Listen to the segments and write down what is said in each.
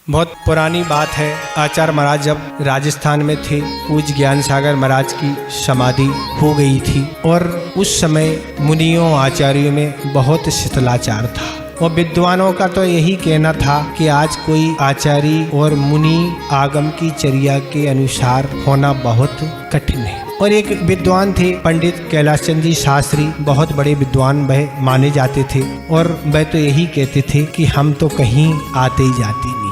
बहुत पुरानी बात है। आचार्य महाराज जब राजस्थान में थे, पूज्य ज्ञान सागर महाराज की समाधि हो गई थी और उस समय मुनियों आचार्यों में बहुत शिथिलाचार था और विद्वानों का तो यही कहना था कि आज कोई आचार्य और मुनि आगम की चर्या के अनुसार होना बहुत कठिन है। और एक विद्वान थे पंडित कैलाश चंद जी शास्त्री, बहुत बड़े विद्वान वह माने जाते थे और वह तो यही कहते थे कि हम तो कहीं आते ही जाते नहीं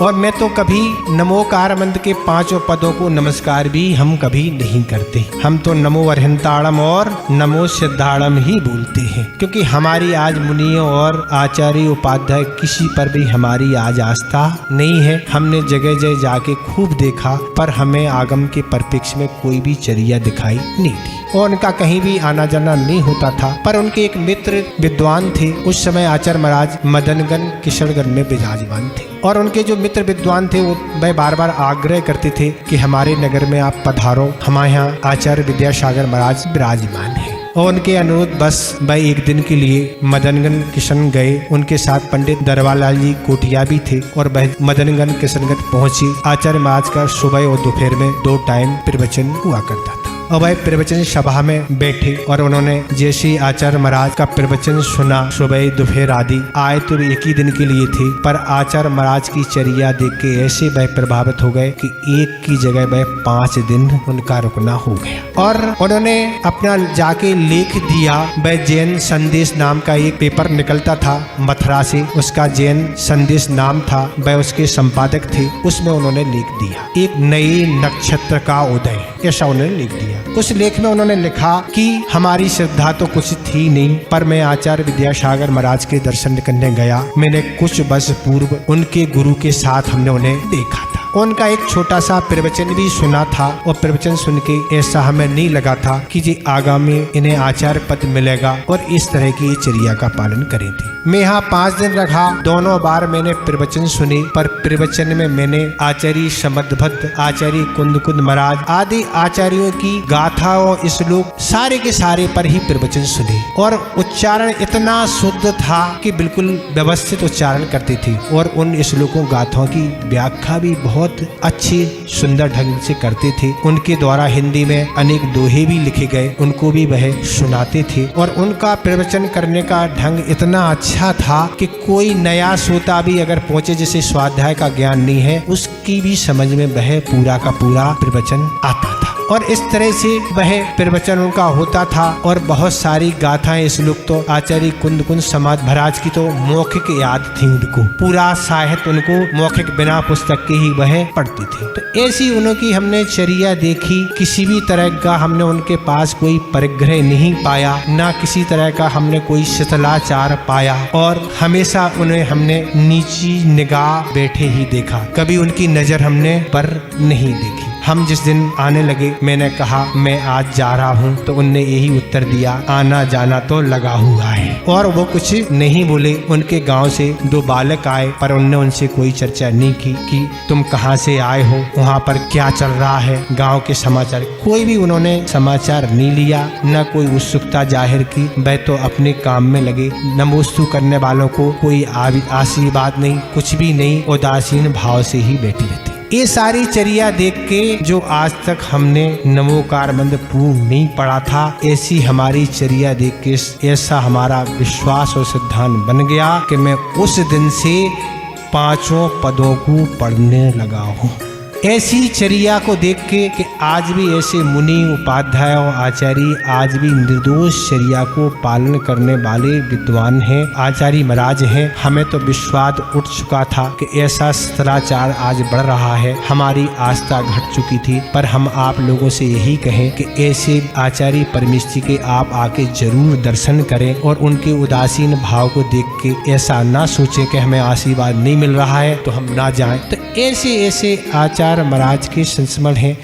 और मैं तो कभी नमोकार मंत्र के 5 पदों को नमस्कार भी हम कभी नहीं करते। हम तो नमो अर्हंताड़म और नमो सिद्धाड़म ही बोलते हैं, क्योंकि हमारी आज मुनियों और आचार्य उपाध्याय किसी पर भी हमारी आज आस्था नहीं है। हमने जगह जगह जाके खूब देखा पर हमें आगम के परिप्रेक्ष्य में कोई भी चर्या दिखाई नहीं दी और उनका कहीं भी आना जाना नहीं होता था। पर उनके एक मित्र विद्वान थे, उस समय आचार्य महाराज मदनगन किशनगढ़ में विराजमान थे और उनके जो मित्र विद्वान थे वो वह बार बार आग्रह करते थे कि हमारे नगर में आप पधारो, हमारे यहाँ आचार्य विद्यासागर महाराज विराजमान है। और उनके अनुरोध बस वह एक दिन के लिए मदनगन किशन गए। उनके साथ पंडित दरबारलाल जी कोटिया भी थे और वह मदनगन किशनगढ़ पहुंचे। आचार्य महाराज का सुबह और दोपहर में 2 टाइम प्रवचन हुआ करता था और वह प्रवचन सभा में बैठे और उन्होंने जैसे आचार्य महाराज का प्रवचन सुना, सुबह दोपहर आदि आए तो एक ही दिन के लिए थे, पर आचार्य महाराज की चर्या देख के ऐसे वह प्रभावित हो गए कि एक की जगह वह 5 दिन उनका रुकना हो गया और उन्होंने अपना जाके लेख दिया। वह जैन संदेश नाम का एक पेपर निकलता था मथुरा से, उसका जैन संदेश नाम था, वह उसके संपादक थे। उसमें उन्होंने लिख दिया एक नए नक्षत्र का उदय, ऐसा उन्होंने लिख दिया। उस लेख में उन्होंने लिखा कि हमारी श्रद्धा तो कुछ थी नहीं, पर मैं आचार्य विद्यासागर महाराज के दर्शन करने गया। मैंने कुछ वर्ष पूर्व उनके गुरु के साथ हमने उन्हें देखा था। उनका एक छोटा सा प्रवचन भी सुना था और प्रवचन सुन के ऐसा हमें नहीं लगा था कि जी आगामी इन्हें आचार्य पद मिलेगा और इस तरह की चर्या का पालन करेंगे। मैं यहाँ 5 दिन रखा, दोनों बार मैंने प्रवचन सुने, पर प्रवचन में मैंने आचार्य समदभट्ट, आचार्य कुंदकुंद महाराज आदि आचार्यों की गाथा और श्लोक सारे के सारे पर ही प्रवचन सुने और उच्चारण इतना शुद्ध था कि बिल्कुल व्यवस्थित उच्चारण करते थे और उन श्लोकों गाथाओं की व्याख्या भी बहुत अच्छी सुंदर ढंग से करते थे। उनके द्वारा हिंदी में अनेक दोहे भी लिखे गए, उनको भी वह सुनाते थे और उनका प्रवचन करने का ढंग इतना अच्छा था कि कोई नया श्रोता भी अगर पहुंचे जिसे स्वाध्याय का ज्ञान नहीं है, उसकी भी समझ में वह पूरा का पूरा प्रवचन आता था और इस तरह से वह प्रवचन उनका होता था। और बहुत सारी गाथाएं श्लोक तो आचार्य कुंदकुंद समाज महाराज की तो मौखिक याद थी, उनको पूरा साहित्य उनको मौखिक बिना पुस्तक के ही वह पढ़ते थे। तो ऐसी उनकी हमने चर्या देखी, किसी भी तरह का हमने उनके पास कोई परिग्रह नहीं पाया, ना किसी तरह का हमने कोई शिथिलाचार पाया और हमेशा उन्हें हमने नीची निगाह बैठे ही देखा, कभी उनकी नजर हमने पर नहीं देखी। हम जिस दिन आने लगे मैंने कहा मैं आज जा रहा हूँ, तो उनने यही उत्तर दिया आना जाना तो लगा हुआ है और वो कुछ नहीं बोले। उनके गांव से 2 बालक आए पर उनने उनसे कोई चर्चा नहीं की कि तुम कहाँ से आए हो, वहाँ पर क्या चल रहा है, गांव के समाचार कोई भी उन्होंने समाचार नहीं लिया, न कोई उत्सुकता जाहिर की। वह तो अपने काम में लगे, नमोस्तु करने वालों को कोई आशीर्वाद नहीं, कुछ भी नहीं, उदासीन भाव से ही बैठी रहती। ये सारी चर्या देख के जो आज तक हमने नमोकार मंत्र पूर्ण नहीं पढ़ा था, ऐसी हमारी चर्या देख के ऐसा हमारा विश्वास और सिद्धांत बन गया कि मैं उस दिन से 5 पदों को पढ़ने लगा हूँ। ऐसी चर्या को देख के कि आज भी ऐसे मुनि उपाध्याय और आचार्य आज भी निर्दोष चर्या को पालन करने वाले विद्वान हैं, आचार्य महाराज हैं। हमें तो विश्वास उठ चुका था कि ऐसा शिथिलाचार आज बढ़ रहा है, हमारी आस्था घट चुकी थी। पर हम आप लोगों से यही कहें कि ऐसे आचार्य परमेश्वर के आप आके जरूर दर्शन करें और उनके उदासीन भाव को देख के ऐसा ना सोचें कि हमें आशीर्वाद नहीं मिल रहा है तो हम ना जाएं। तो ऐसे ऐसे आचार्य महाराज के संस्मरण हैं।